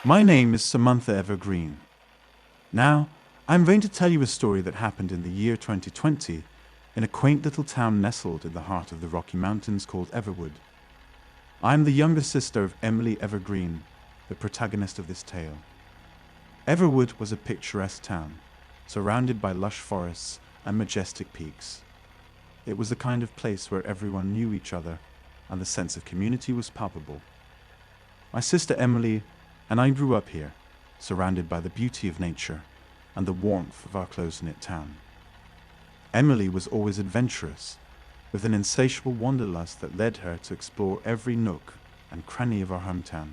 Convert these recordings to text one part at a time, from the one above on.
My name is Samantha Evergreen. Now, I'm going to tell you a story that happened in the year 2020 in a quaint little town nestled in the heart of the Rocky Mountains called Everwood. I'm the younger sister of Emily Evergreen, the protagonist of this tale. Everwood was a picturesque town, surrounded by lush forests and majestic peaks. It was the kind of place where everyone knew each other and the sense of community was palpable. My sister Emily and I grew up here, surrounded by the beauty of nature and the warmth of our close-knit town. Emily was always adventurous, with an insatiable wanderlust that led her to explore every nook and cranny of our hometown.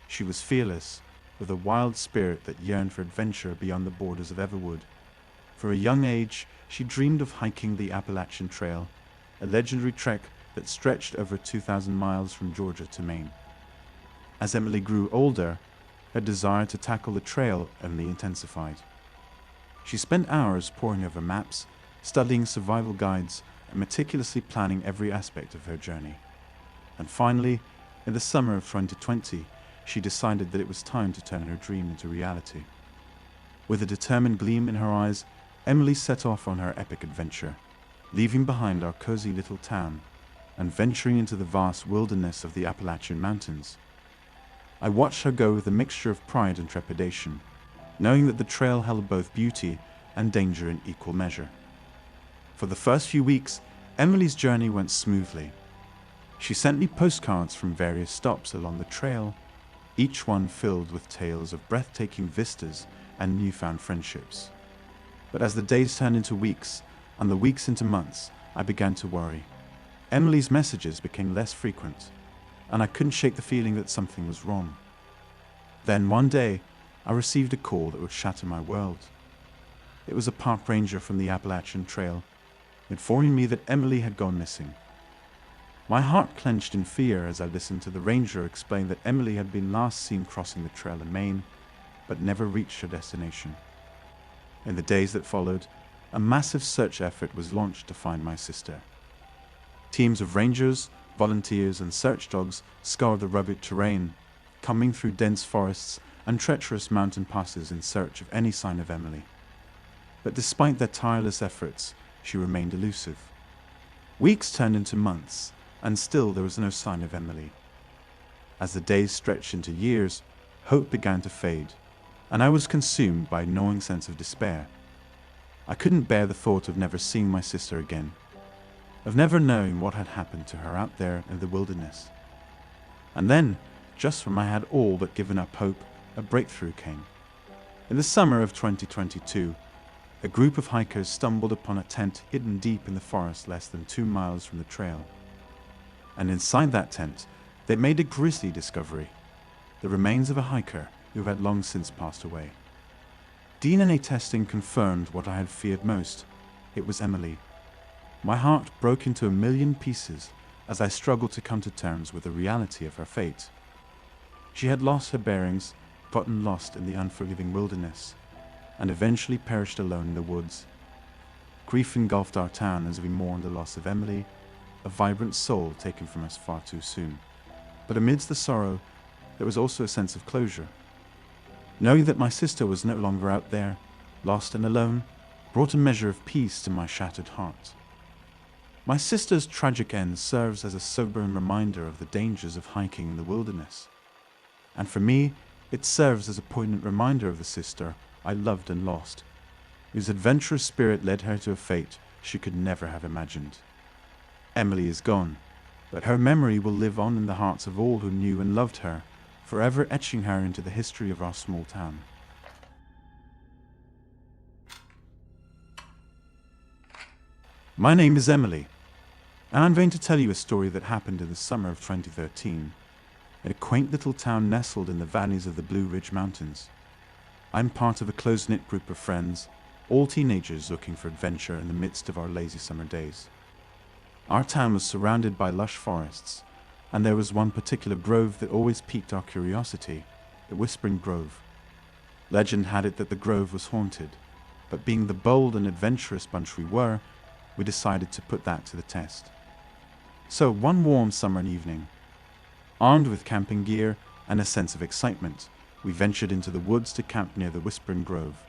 She was fearless, with a wild spirit that yearned for adventure beyond the borders of Everwood. For a young age, she dreamed of hiking the Appalachian Trail, a legendary trek that stretched over 2,000 miles from Georgia to Maine. As Emily grew older, her desire to tackle the trail only intensified. She spent hours poring over maps, studying survival guides, and meticulously planning every aspect of her journey. And finally, in the summer of 2020, she decided that it was time to turn her dream into reality. With a determined gleam in her eyes, Emily set off on her epic adventure, leaving behind our cozy little town and venturing into the vast wilderness of the Appalachian Mountains. I watched her go with a mixture of pride and trepidation, knowing that the trail held both beauty and danger in equal measure. For the first few weeks, Emily's journey went smoothly. She sent me postcards from various stops along the trail, each one filled with tales of breathtaking vistas and newfound friendships. But as the days turned into weeks, and the weeks into months, I began to worry. Emily's messages became less frequent, and I couldn't shake the feeling that something was wrong. Then one day, I received a call that would shatter my world. It was a park ranger from the Appalachian Trail, informing me that Emily had gone missing. My heart clenched in fear as I listened to the ranger explain that Emily had been last seen crossing the trail in Maine, but never reached her destination. In the days that followed, a massive search effort was launched to find my sister. Teams of rangers, volunteers, and search dogs scoured the rugged terrain, combing through dense forests and treacherous mountain passes in search of any sign of Emily. But despite their tireless efforts, she remained elusive. Weeks turned into months, and still there was no sign of Emily. As the days stretched into years, hope began to fade, and I was consumed by a gnawing sense of despair. I couldn't bear the thought of never seeing my sister again, of never knowing what had happened to her out there in the wilderness. And then, just when I had all but given up hope, a breakthrough came. In the summer of 2022, a group of hikers stumbled upon a tent hidden deep in the forest less than 2 miles from the trail. And inside that tent, they made a grisly discovery: the remains of a hiker who had long since passed away. DNA testing confirmed what I had feared most. It was Emily. My heart broke into a million pieces as I struggled to come to terms with the reality of her fate. She had lost her bearings, gotten lost in the unforgiving wilderness, and eventually perished alone in the woods. Grief engulfed our town as we mourned the loss of Emily, a vibrant soul taken from us far too soon. But amidst the sorrow, there was also a sense of closure. Knowing that my sister was no longer out there, lost and alone, brought a measure of peace to my shattered heart. My sister's tragic end serves as a sobering reminder of the dangers of hiking in the wilderness. And for me, it serves as a poignant reminder of the sister I loved and lost, whose adventurous spirit led her to a fate she could never have imagined. Emily is gone, but her memory will live on in the hearts of all who knew and loved her, forever etching her into the history of our small town. My name is Emily, and I'm going to tell you a story that happened in the summer of 2013, in a quaint little town nestled in the valleys of the Blue Ridge Mountains. I'm part of a close-knit group of friends, all teenagers looking for adventure in the midst of our lazy summer days. Our town was surrounded by lush forests, and there was one particular grove that always piqued our curiosity, the Whispering Grove. Legend had it that the grove was haunted, but being the bold and adventurous bunch we were, we decided to put that to the test. So one warm summer evening, armed with camping gear and a sense of excitement, we ventured into the woods to camp near the Whispering Grove.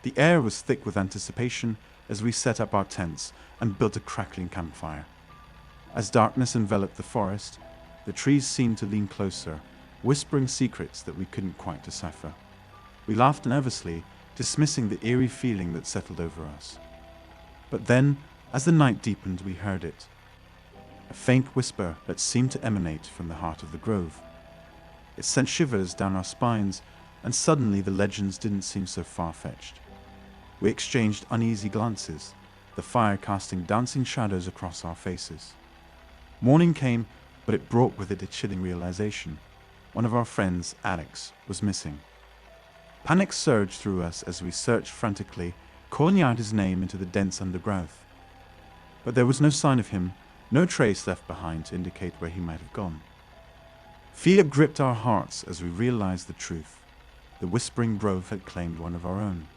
The air was thick with anticipation as we set up our tents and built a crackling campfire. As darkness enveloped the forest, the trees seemed to lean closer, whispering secrets that we couldn't quite decipher. We laughed nervously, dismissing the eerie feeling that settled over us. But then, as the night deepened, we heard it. A faint whisper that seemed to emanate from the heart of the grove. It sent shivers down our spines, and suddenly the legends didn't seem so far-fetched. We exchanged uneasy glances, the fire casting dancing shadows across our faces. Morning came, but it brought with it a chilling realization. One of our friends, Alex, was missing. Panic surged through us as we searched frantically, calling out his name into the dense undergrowth. But there was no sign of him, no trace left behind to indicate where he might have gone. Fear gripped our hearts as we realized the truth. The Whispering Grove had claimed one of our own.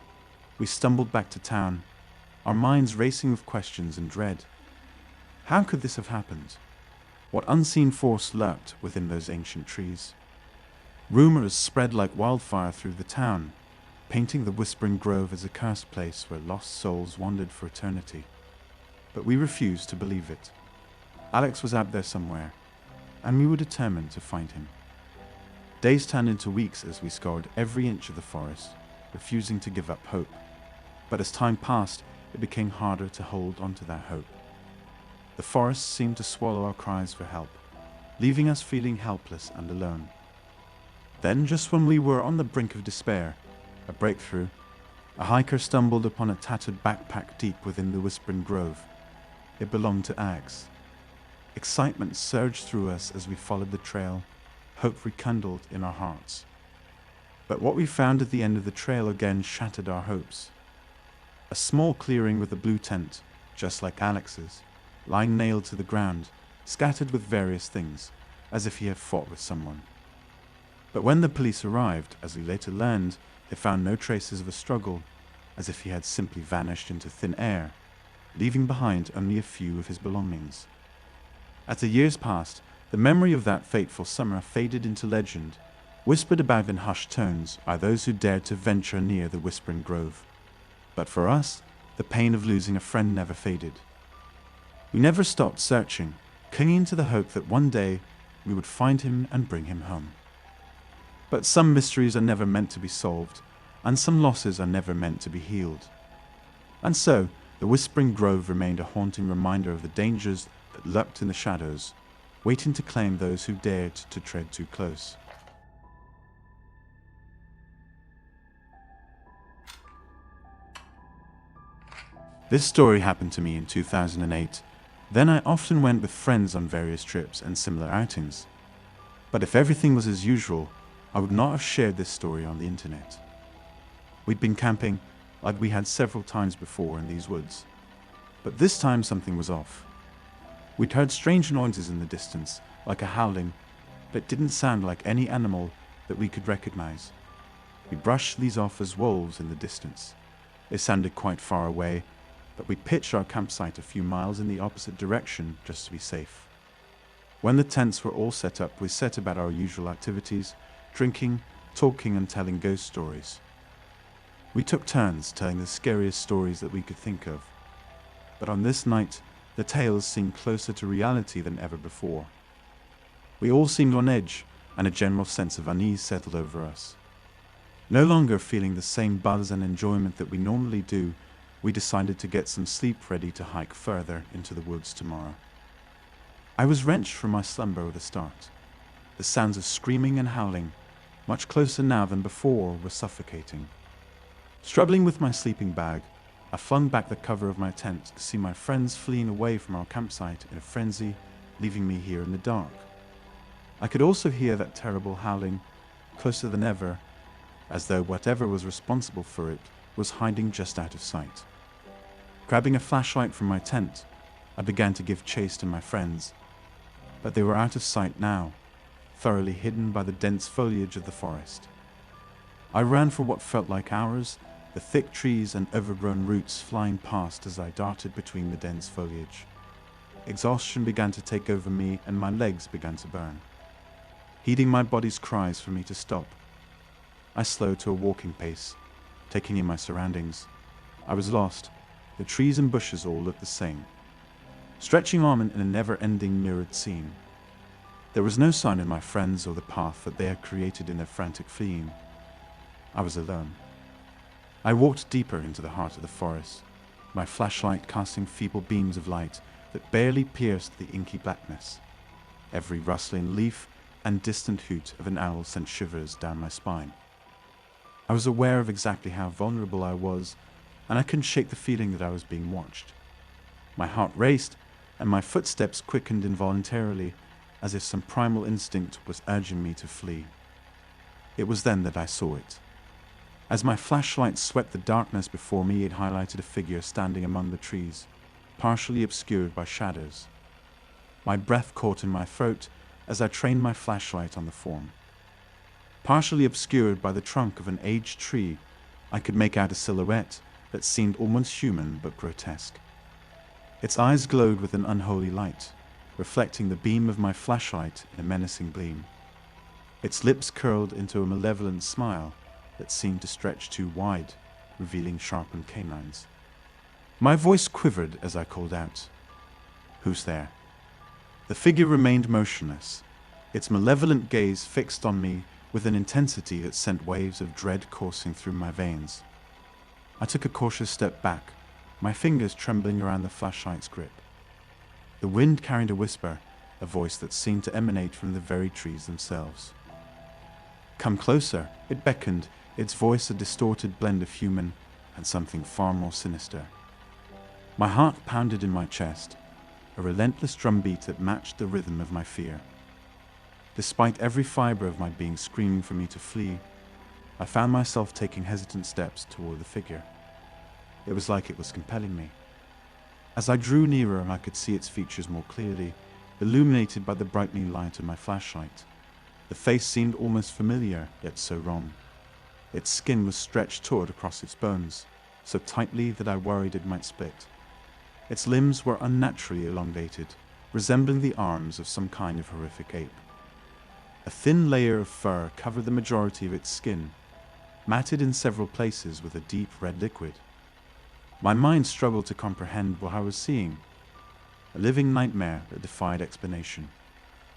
We stumbled back to town, our minds racing with questions and dread. How could this have happened? What unseen force lurked within those ancient trees? Rumors spread like wildfire through the town, painting the Whispering Grove as a cursed place where lost souls wandered for eternity. But we refused to believe it. Alex was out there somewhere, and we were determined to find him. Days turned into weeks as we scoured every inch of the forest, refusing to give up hope. But as time passed, it became harder to hold onto that hope. The forest seemed to swallow our cries for help, leaving us feeling helpless and alone. Then, just when we were on the brink of despair, a breakthrough, a hiker stumbled upon a tattered backpack deep within the Whispering Grove. It belonged to Alex. Excitement surged through us as we followed the trail, hope rekindled in our hearts. But what we found at the end of the trail again shattered our hopes. A small clearing with a blue tent, just like Alex's, lying nailed to the ground, scattered with various things, as if he had fought with someone. But when the police arrived, as we later learned, they found no traces of a struggle, as if he had simply vanished into thin air, leaving behind only a few of his belongings. As the years passed, the memory of that fateful summer faded into legend, whispered about in hushed tones by those who dared to venture near the Whispering Grove. But for us, the pain of losing a friend never faded. We never stopped searching, clinging to the hope that one day we would find him and bring him home. But some mysteries are never meant to be solved, and some losses are never meant to be healed. And so, the Whispering Grove remained a haunting reminder of the dangers that lurked in the shadows, waiting to claim those who dared to tread too close. This story happened to me in 2008. Then I often went with friends on various trips and similar outings. But if everything was as usual, I would not have shared this story on the internet. We'd been camping like we had several times before in these woods. But this time something was off. We'd heard strange noises in the distance, like a howling, that didn't sound like any animal that we could recognize. We brushed these off as wolves in the distance. They sounded quite far away, but we pitched our campsite a few miles in the opposite direction just to be safe. When the tents were all set up, we set about our usual activities, drinking, talking, and telling ghost stories. We took turns telling the scariest stories that we could think of. But on this night, the tales seemed closer to reality than ever before. We all seemed on edge, and a general sense of unease settled over us. No longer feeling the same buzz and enjoyment that we normally do, we decided to get some sleep ready to hike further into the woods tomorrow. I was wrenched from my slumber with a start. The sounds of screaming and howling, much closer now than before, were suffocating. Struggling with my sleeping bag, I flung back the cover of my tent to see my friends fleeing away from our campsite in a frenzy, leaving me here in the dark. I could also hear that terrible howling, closer than ever, as though whatever was responsible for it was hiding just out of sight. Grabbing a flashlight from my tent, I began to give chase to my friends, but they were out of sight now, thoroughly hidden by the dense foliage of the forest. I ran for what felt like hours, the thick trees and overgrown roots flying past as I darted between the dense foliage. Exhaustion began to take over me and my legs began to burn. Heeding my body's cries for me to stop, I slowed to a walking pace, taking in my surroundings. I was lost. The trees and bushes all looked the same, stretching on in a never-ending mirrored scene. There was no sign of my friends or the path that they had created in their frantic fleeing. I was alone. I walked deeper into the heart of the forest, my flashlight casting feeble beams of light that barely pierced the inky blackness. Every rustling leaf and distant hoot of an owl sent shivers down my spine. I was aware of exactly how vulnerable I was, and I couldn't shake the feeling that I was being watched. My heart raced, and my footsteps quickened involuntarily, as if some primal instinct was urging me to flee. It was then that I saw it. As my flashlight swept the darkness before me, it highlighted a figure standing among the trees, partially obscured by shadows. My breath caught in my throat as I trained my flashlight on the form. Partially obscured by the trunk of an aged tree, I could make out a silhouette that seemed almost human but grotesque. Its eyes glowed with an unholy light, reflecting the beam of my flashlight in a menacing gleam. Its lips curled into a malevolent smile that seemed to stretch too wide, revealing sharpened canines. My voice quivered as I called out, "Who's there?" The figure remained motionless, its malevolent gaze fixed on me with an intensity that sent waves of dread coursing through my veins. I took a cautious step back, my fingers trembling around the flashlight's grip. The wind carried a whisper, a voice that seemed to emanate from the very trees themselves. "Come closer," it beckoned, its voice a distorted blend of human and something far more sinister. My heart pounded in my chest, a relentless drumbeat that matched the rhythm of my fear. Despite every fiber of my being screaming for me to flee, I found myself taking hesitant steps toward the figure. It was like it was compelling me. As I drew nearer, I could see its features more clearly, illuminated by the brightening light of my flashlight. The face seemed almost familiar, yet so wrong. Its skin was stretched taut across its bones, so tightly that I worried it might split. Its limbs were unnaturally elongated, resembling the arms of some kind of horrific ape. A thin layer of fur covered the majority of its skin, matted in several places with a deep red liquid. My mind struggled to comprehend what I was seeing, a living nightmare that defied explanation.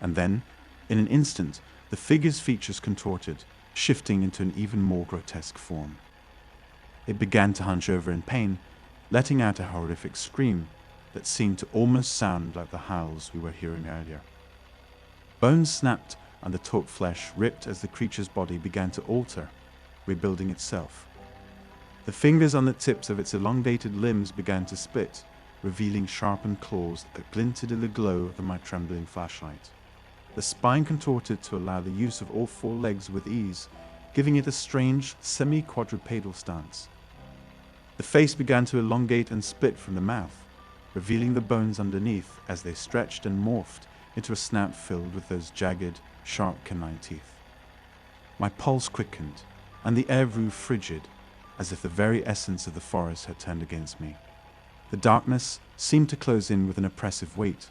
And then, in an instant, the figure's features contorted, shifting into an even more grotesque form. It began to hunch over in pain, letting out a horrific scream that seemed to almost sound like the howls we were hearing earlier. Bones snapped and the taut flesh ripped as the creature's body began to alter, rebuilding itself. The fingers on the tips of its elongated limbs began to split, revealing sharpened claws that glinted in the glow of my trembling flashlight. The spine contorted to allow the use of all four legs with ease, giving it a strange, semi-quadrupedal stance. The face began to elongate and split from the mouth, revealing the bones underneath as they stretched and morphed into a snout filled with those jagged, sharp canine teeth. My pulse quickened, and the air grew frigid, as if the very essence of the forest had turned against me. The darkness seemed to close in with an oppressive weight.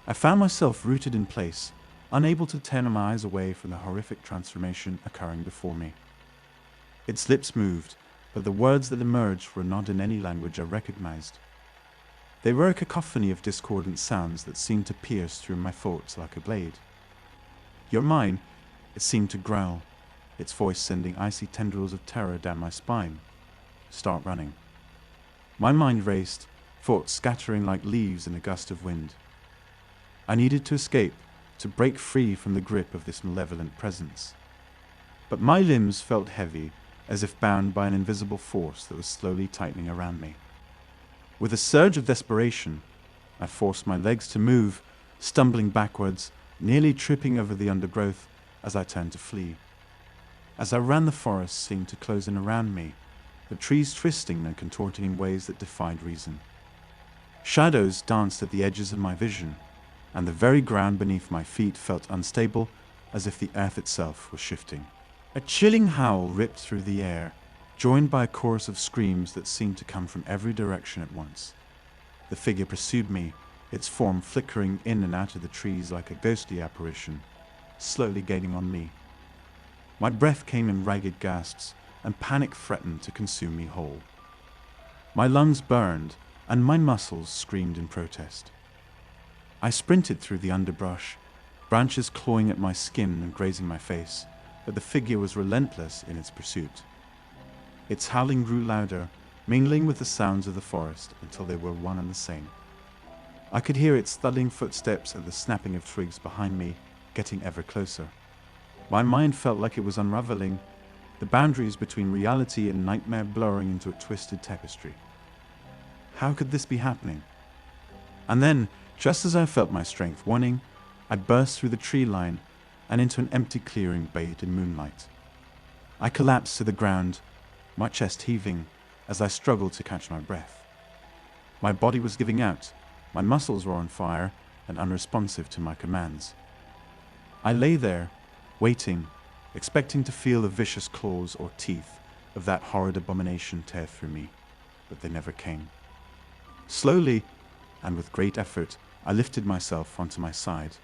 I found myself rooted in place, unable to tear my eyes away from the horrific transformation occurring before me. Its lips moved, but the words that emerged were not in any language I recognized. They were a cacophony of discordant sounds that seemed to pierce through my thoughts like a blade. "You're mine," it seemed to growl, its voice sending icy tendrils of terror down my spine. "Start running." My mind raced, thoughts scattering like leaves in a gust of wind. I needed to escape, to break free from the grip of this malevolent presence. But my limbs felt heavy, as if bound by an invisible force that was slowly tightening around me. With a surge of desperation, I forced my legs to move, stumbling backwards, nearly tripping over the undergrowth as I turned to flee. As I ran, the forest seemed to close in around me, the trees twisting and contorting in ways that defied reason. Shadows danced at the edges of my vision, and the very ground beneath my feet felt unstable, as if the earth itself was shifting. A chilling howl ripped through the air, joined by a chorus of screams that seemed to come from every direction at once. The figure pursued me, its form flickering in and out of the trees like a ghostly apparition, slowly gaining on me. My breath came in ragged gasps, and panic threatened to consume me whole. My lungs burned, and my muscles screamed in protest. I sprinted through the underbrush, branches clawing at my skin and grazing my face, but the figure was relentless in its pursuit. Its howling grew louder, mingling with the sounds of the forest until they were one and the same. I could hear its thudding footsteps and the snapping of twigs behind me, getting ever closer. My mind felt like it was unraveling, the boundaries between reality and nightmare blurring into a twisted tapestry. How could this be happening? And then, just as I felt my strength waning, I burst through the tree line and into an empty clearing bathed in moonlight. I collapsed to the ground, my chest heaving as I struggled to catch my breath. My body was giving out, my muscles were on fire and unresponsive to my commands. I lay there, waiting, expecting to feel the vicious claws or teeth of that horrid abomination tear through me, but they never came. Slowly, and with great effort, I lifted myself onto my side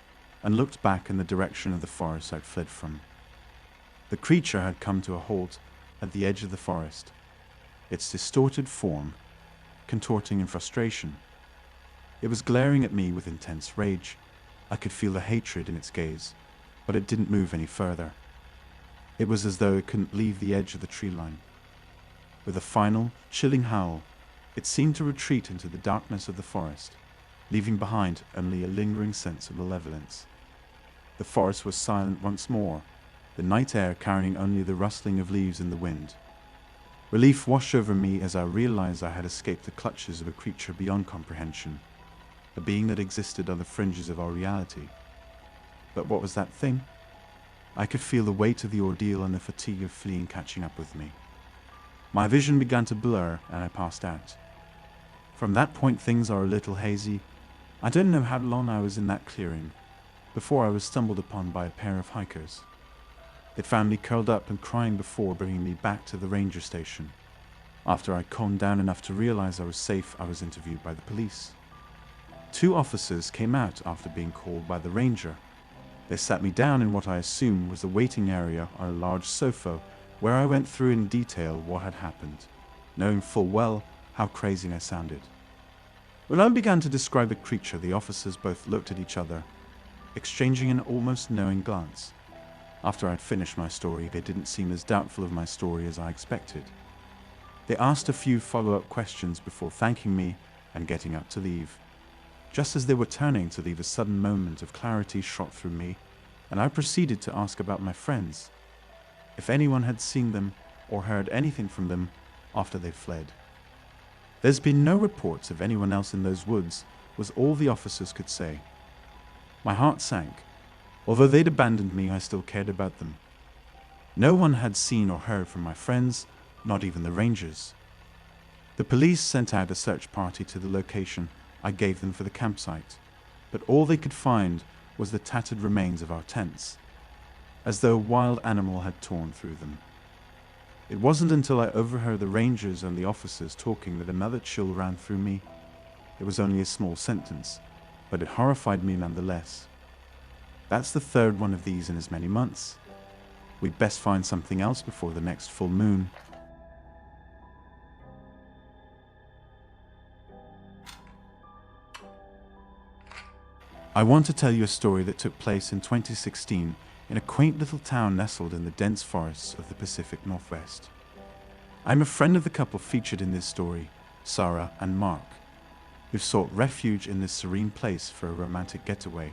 and looked back in the direction of the forest I'd fled from. The creature had come to a halt at the edge of the forest, its distorted form contorting in frustration. It was glaring at me with intense rage. I could feel the hatred in its gaze, but it didn't move any further. It was as though it couldn't leave the edge of the tree line. With a final, chilling howl, it seemed to retreat into the darkness of the forest, leaving behind only a lingering sense of malevolence. The forest was silent once more, the night air carrying only the rustling of leaves in the wind. Relief washed over me as I realized I had escaped the clutches of a creature beyond comprehension, a being that existed on the fringes of our reality. But what was that thing? I could feel the weight of the ordeal and the fatigue of fleeing catching up with me. My vision began to blur and I passed out. From that point things are a little hazy. I don't know how long I was in that clearing before I was stumbled upon by a pair of hikers. It found me curled up and crying before bringing me back to the ranger station. After I calmed down enough to realize I was safe, I was interviewed by the police. 2 officers came out after being called by the ranger. They sat me down in what I assumed was the waiting area on a large sofa where I went through in detail what had happened, knowing full well how crazy I sounded. When I began to describe the creature, the officers both looked at each other, exchanging an almost knowing glance. After I'd finished my story, they didn't seem as doubtful of my story as I expected. They asked a few follow-up questions before thanking me and getting up to leave. Just as they were turning to leave, a sudden moment of clarity shot through me, and I proceeded to ask about my friends, if anyone had seen them or heard anything from them after they fled. "There's been no reports of anyone else in those woods," was all the officers could say. My heart sank. Although they'd abandoned me, I still cared about them. No one had seen or heard from my friends, not even the rangers. The police sent out a search party to the location I gave them for the campsite, but all they could find was the tattered remains of our tents, as though a wild animal had torn through them. It wasn't until I overheard the rangers and the officers talking that another chill ran through me. It was only a small sentence, but it horrified me nonetheless. "That's the 3rd one of these in as many months. We'd best find something else before the next full moon." I want to tell you a story that took place in 2016 in a quaint little town nestled in the dense forests of the Pacific Northwest. I'm a friend of the couple featured in this story, Sarah and Mark, who've sought refuge in this serene place for a romantic getaway.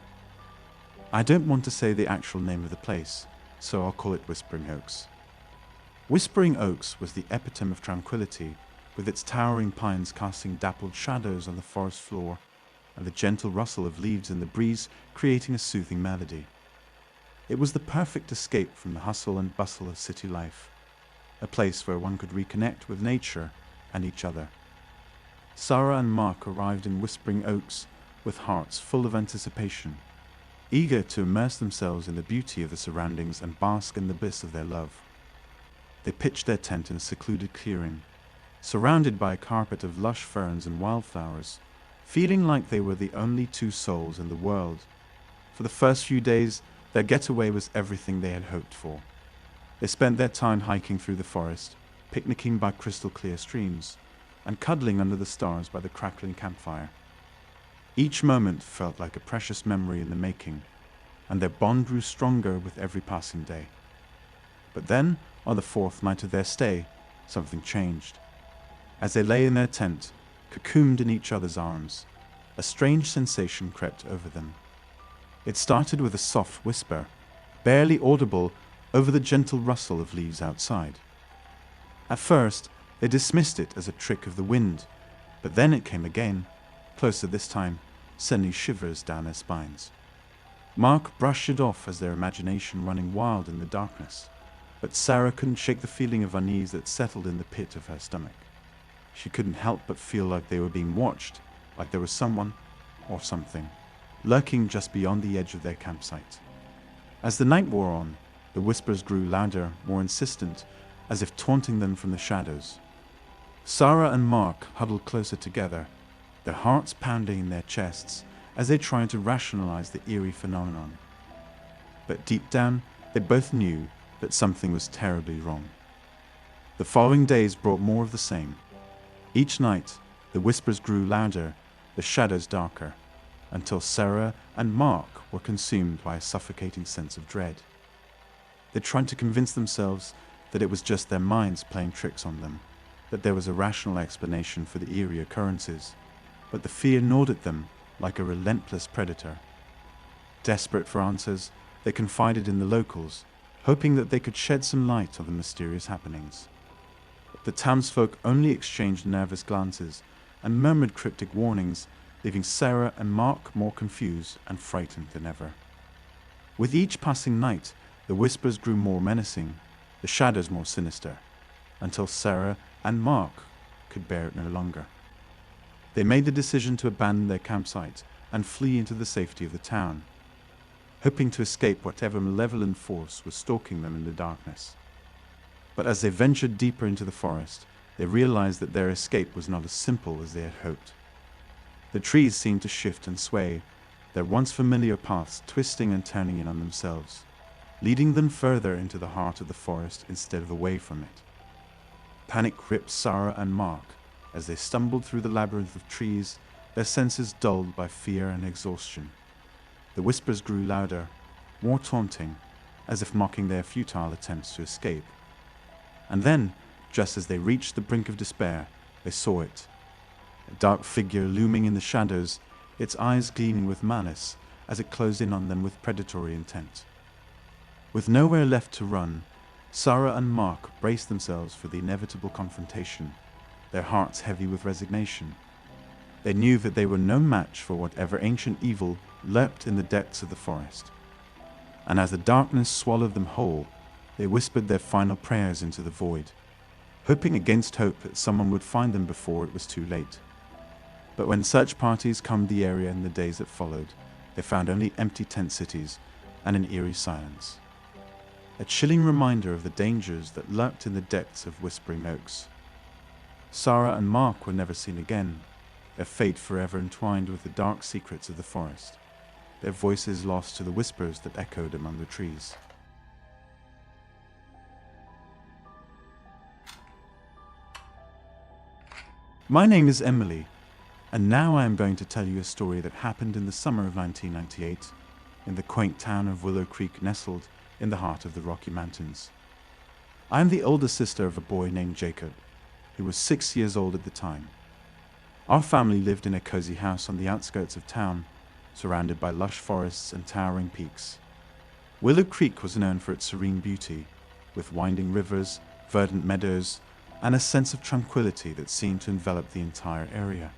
I don't want to say the actual name of the place, so I'll call it Whispering Oaks. Whispering Oaks was the epitome of tranquility, with its towering pines casting dappled shadows on the forest floor and the gentle rustle of leaves in the breeze creating a soothing melody. It was the perfect escape from the hustle and bustle of city life, a place where one could reconnect with nature and each other. Sarah and Mark arrived in Whispering Oaks with hearts full of anticipation, eager to immerse themselves in the beauty of the surroundings and bask in the bliss of their love. They pitched their tent in a secluded clearing, surrounded by a carpet of lush ferns and wildflowers, feeling like they were the only 2 souls in the world. For the first few days, their getaway was everything they had hoped for. They spent their time hiking through the forest, picnicking by crystal clear streams, and cuddling under the stars by the crackling campfire. Each moment felt like a precious memory in the making, and their bond grew stronger with every passing day. But then, on the fourth night of their stay, something changed. As they lay in their tent, cocooned in each other's arms, a strange sensation crept over them. It started with a soft whisper, barely audible over the gentle rustle of leaves outside. At first, they dismissed it as a trick of the wind, but then it came again, closer this time, sending shivers down their spines. Mark brushed it off as their imagination running wild in the darkness, but Sarah couldn't shake the feeling of unease that settled in the pit of her stomach. She couldn't help but feel like they were being watched, like there was someone, or something, lurking just beyond the edge of their campsite. As the night wore on, the whispers grew louder, more insistent, as if taunting them from the shadows. Sarah and Mark huddled closer together, their hearts pounding in their chests as they tried to rationalize the eerie phenomenon. But deep down, they both knew that something was terribly wrong. The following days brought more of the same. Each night, the whispers grew louder, the shadows darker, until Sarah and Mark were consumed by a suffocating sense of dread. They tried to convince themselves that it was just their minds playing tricks on them, that there was a rational explanation for the eerie occurrences, but the fear gnawed at them like a relentless predator. Desperate for answers, they confided in the locals, hoping that they could shed some light on the mysterious happenings. The townsfolk only exchanged nervous glances and murmured cryptic warnings, leaving Sarah and Mark more confused and frightened than ever. With each passing night, the whispers grew more menacing, the shadows more sinister, until Sarah and Mark could bear it no longer. They made the decision to abandon their campsite and flee into the safety of the town, hoping to escape whatever malevolent force was stalking them in the darkness. But as they ventured deeper into the forest, they realized that their escape was not as simple as they had hoped. The trees seemed to shift and sway, their once familiar paths twisting and turning in on themselves, leading them further into the heart of the forest instead of away from it. Panic gripped Sarah and Mark as they stumbled through the labyrinth of trees, their senses dulled by fear and exhaustion. The whispers grew louder, more taunting, as if mocking their futile attempts to escape. And then, just as they reached the brink of despair, they saw it. A dark figure looming in the shadows, its eyes gleaming with malice as it closed in on them with predatory intent. With nowhere left to run, Sarah and Mark braced themselves for the inevitable confrontation, their hearts heavy with resignation. They knew that they were no match for whatever ancient evil lurked in the depths of the forest. And as the darkness swallowed them whole, they whispered their final prayers into the void, hoping against hope that someone would find them before it was too late. But when search parties combed the area in the days that followed, they found only empty tent cities and an eerie silence. A chilling reminder of the dangers that lurked in the depths of Whispering Oaks. Sarah and Mark were never seen again, their fate forever entwined with the dark secrets of the forest, their voices lost to the whispers that echoed among the trees. My name is Emily, and now I am going to tell you a story that happened in the summer of 1998 in the quaint town of Willow Creek, nestled in the heart of the Rocky Mountains. I am the older sister of a boy named Jacob, who was 6 years old at the time. Our family lived in a cozy house on the outskirts of town, surrounded by lush forests and towering peaks. Willow Creek was known for its serene beauty, with winding rivers, verdant meadows, and a sense of tranquility that seemed to envelop the entire area.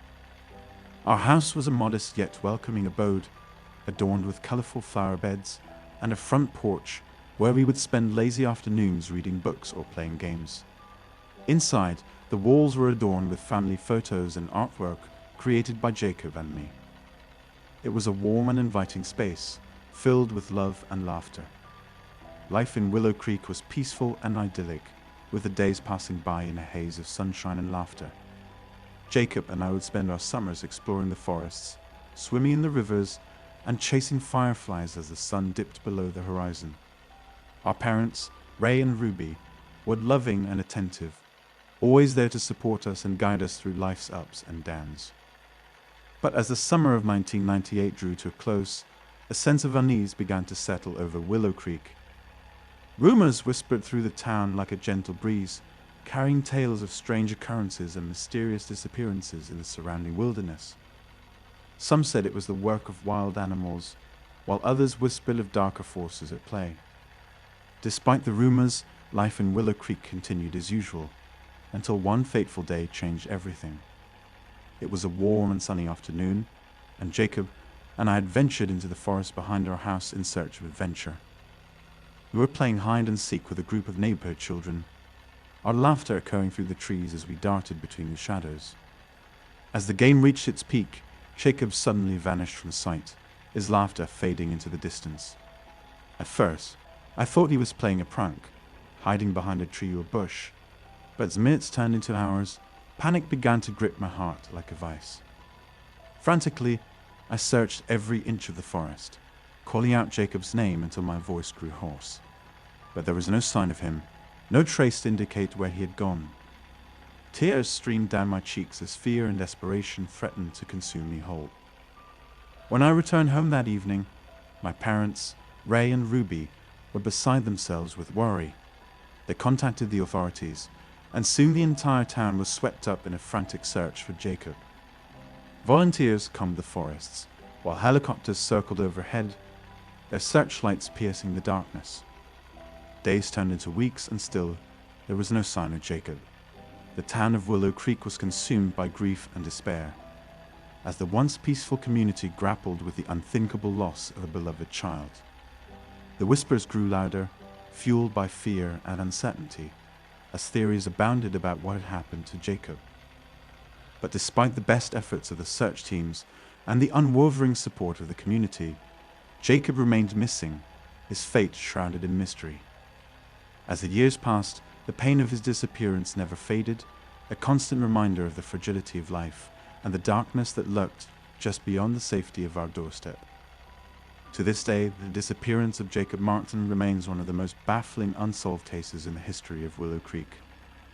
Our house was a modest yet welcoming abode, adorned with colorful flower beds and a front porch where we would spend lazy afternoons reading books or playing games. Inside, the walls were adorned with family photos and artwork created by Jacob and me. It was a warm and inviting space, filled with love and laughter. Life in Willow Creek was peaceful and idyllic, with the days passing by in a haze of sunshine and laughter. Jacob and I would spend our summers exploring the forests, swimming in the rivers, and chasing fireflies as the sun dipped below the horizon. Our parents, Ray and Ruby, were loving and attentive, always there to support us and guide us through life's ups and downs. But as the summer of 1998 drew to a close, a sense of unease began to settle over Willow Creek. Rumors whispered through the town like a gentle breeze, carrying tales of strange occurrences and mysterious disappearances in the surrounding wilderness. Some said it was the work of wild animals, while others whispered of darker forces at play. Despite the rumors, life in Willow Creek continued as usual, until one fateful day changed everything. It was a warm and sunny afternoon, and Jacob and I had ventured into the forest behind our house in search of adventure. We were playing hide and seek with a group of neighborhood children, our laughter echoing through the trees as we darted between the shadows. As the game reached its peak, Jacob suddenly vanished from sight, his laughter fading into the distance. At first, I thought he was playing a prank, hiding behind a tree or bush, but as minutes turned into hours, panic began to grip my heart like a vice. Frantically, I searched every inch of the forest, calling out Jacob's name until my voice grew hoarse. But there was no sign of him, no trace to indicate where he had gone. Tears streamed down my cheeks as fear and desperation threatened to consume me whole. When I returned home that evening, my parents, Ray and Ruby, were beside themselves with worry. They contacted the authorities, and soon the entire town was swept up in a frantic search for Jacob. Volunteers combed the forests, while helicopters circled overhead, their searchlights piercing the darkness. Days turned into weeks, and still there was no sign of Jacob. The town of Willow Creek was consumed by grief and despair, as the once peaceful community grappled with the unthinkable loss of a beloved child. The whispers grew louder, fueled by fear and uncertainty, as theories abounded about what had happened to Jacob. But despite the best efforts of the search teams and the unwavering support of the community, Jacob remained missing, his fate shrouded in mystery. As the years passed, the pain of his disappearance never faded, a constant reminder of the fragility of life and the darkness that lurked just beyond the safety of our doorstep. To this day, the disappearance of Jacob Martin remains one of the most baffling unsolved cases in the history of Willow Creek,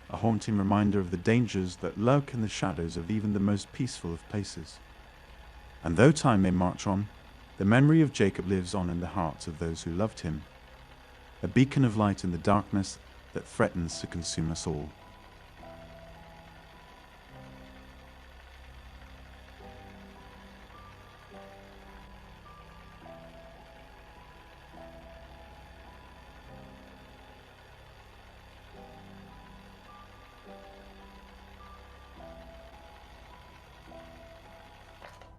a haunting reminder of the dangers that lurk in the shadows of even the most peaceful of places. And though time may march on, the memory of Jacob lives on in the hearts of those who loved him, a beacon of light in the darkness that threatens to consume us all.